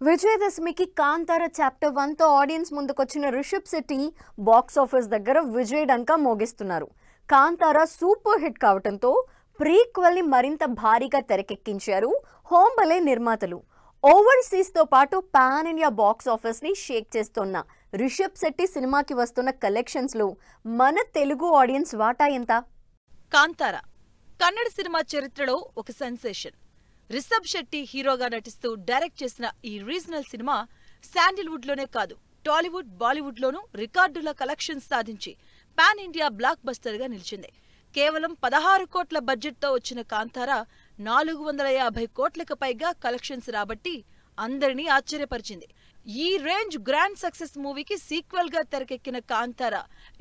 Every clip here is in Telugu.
విజయదశమికి కాంతార చాప్టర్ 1 తో ఆడియన్స్ ముందుకొచ్చిన రిషబ్ శెట్టి బాక్స్ ఆఫీస్ దగ్గర విజయ్ డంకా మోగిస్తున్నారు. కాంతార సూపర్ హిట్ కావడంతో ప్రీక్వెల్ ని మరింత భారీగా తెరకెక్కించారు హోంబలే నిర్మాతలు. ఓవర్సీస్ తో పాటు పాన్ ఇండియా బాక్స్ ఆఫీస్ ని షేక్ చేస్తున్న రిషబ్ శెట్టి సినిమాకి వస్తున్న కలెక్షన్స్ లో మన తెలుగు ఆడియన్స్ వాటా ఎంత? కాంతార కన్నడ సినిమా చరిత్రలో ఒక సెన్సేషన్. రిషబ్ శెట్టి హీరోగా నటిస్తూ డైరెక్ట్ చేసిన ఈ రీజనల్ సినిమా శాండిల్వుడ్ లోనే కాదు, టాలీవుడ్, బాలీవుడ్ లోనూ రికార్డుల కలెక్షన్స్ సాధించి పాన్ ఇండియా బ్లాక్ బస్టర్ గా నిలిచింది. కేవలం 16 కోట్ల బడ్జెట్ తో వచ్చిన కాంతార 450 కోట్లకు పైగా కలెక్షన్స్ రాబట్టి అందరినీ ఆశ్చర్యపరిచింది. ఈ రేంజ్ గ్రాండ్ సక్సెస్ మూవీకి సీక్వెల్ గా తెరకెక్కిన కాంతార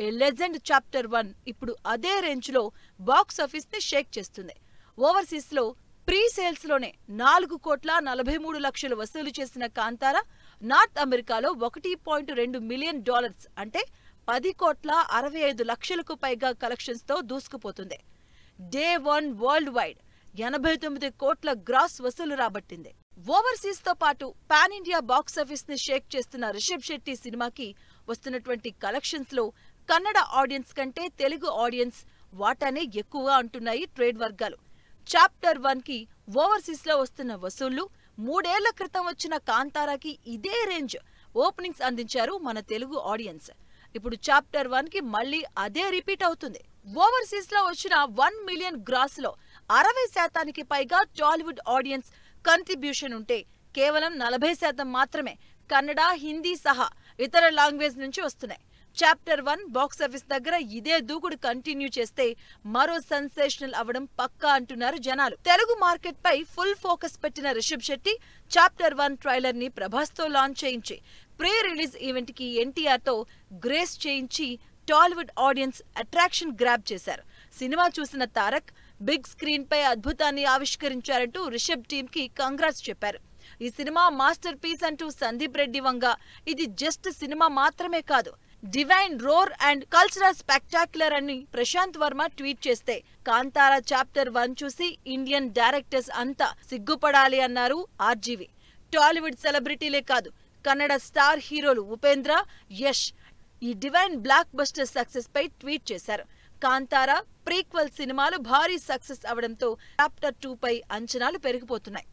ఏ లెజెండ్ చాప్టర్ 1 ఇప్పుడు అదే రేంజ్ లో బాక్స్ ఆఫీస్ ని షేక్ చేస్తుంది. ఓవర్సీస్ లో ప్రీ సేల్స్ లోనే 4,43,00,000 వసూలు చేసిన కాంతార నార్త్ అమెరికాలో $1.2 మిలియన్ అంటే 10,65,00,000కు పైగా కలెక్షన్స్ తో దూసుకుపోతుంది. డే 1 వరల్డ్ వైడ్ 89 కోట్ల గ్రాస్ వసూలు రాబట్టింది. ఓవర్సీస్ తో పాటు పాన్ ఇండియా బాక్స్ ఆఫీస్ ని షేక్ చేస్తున్న రిషబ్ శెట్టి సినిమాకి వస్తున్నటువంటి కలెక్షన్స్ లో కన్నడ ఆడియన్స్ కంటే తెలుగు ఆడియన్స్ వాటానే ఎక్కువ అంటున్నాయి ట్రేడ్ వర్గాలు. చాప్టర్ 1 కి ఓవర్సీస్ లో వస్తున్న వసూళ్లు 3 ఏళ్ల క్రితం వచ్చిన కాంతారాకి ఇదే రేంజ్ ఓపెనింగ్స్ అందించారు మన తెలుగు ఆడియన్స్. ఇప్పుడు చాప్టర్ 1 కి మళ్లీ అదే రిపీట్ అవుతుంది. ఓవర్సీస్ లో వచ్చిన 1 మిలియన్ గ్రాస్ లో 60% పైగా టాలీవుడ్ ఆడియన్స్ కంట్రిబ్యూషన్ ఉంటే కేవలం 40% మాత్రమే కన్నడ, హిందీ సహా ఇతర లాంగ్వేజ్ నుంచి వస్తున్నాయి. చాప్టర్ 1 బాక్స్ ఆఫీస్ దగ్గర ఇదే దూకుడు కంటిన్యూ చేస్తే మరో సెన్సేషనల్ అవడం పక్కా అంటున్నారు జనాలు. తెలుగు మార్కెట్ పై ఫుల్ ఫోకస్ పెట్టిన రిషబ్ శెట్టి చాప్టర్ 1 ట్రైలర్ ని ప్రభాస్ తో లాంచ్ చేయించి ప్రీ రిలీజ్ ఈవెంట్ కి ఎన్టీఆర్ తో గ్రేస్ చేయించి టాలీవుడ్ ఆడియన్స్ అట్రాక్షన్ గ్రాబ్ చేశారు. సినిమా చూసిన తారక్ బిగ్ స్క్రీన్ పై అద్భుతాన్ని ఆవిష్కరించారంటూ రిషబ్ టీమ్ కి కంగ్రాట్స్ చెప్పారు. ఈ సినిమా మాస్టర్ పీస్ అంటూ సందీప్ రెడ్డి వంగ ఇది జస్ట్ సినిమా మాత్రమే కాదు, divine roar and cultural spectacular అని ప్రశాంత్ వర్మ ట్వీట్ చేస్తే కాంతారా చాప్టర్ 1 చూసి ఇండియన్ డైరెక్టర్స్ అంతా సిగ్గుపడాలి అన్నారు ఆర్జీవి. టాలీవుడ్ సెలబ్రిటీలే కాదు, కన్నడ స్టార్ హీరోలు ఉపేంద్ర, యష్ ఈ డివైన్ బ్లాక్ బస్టర్ సక్సెస్ పై ట్వీట్ చేశారు. కాంతారా ప్రీక్వెల్ సినిమాలు భారీ సక్సెస్ అవడంతో చాప్టర్ 2 పై అంచనాలు పెరిగిపోతున్నాయి.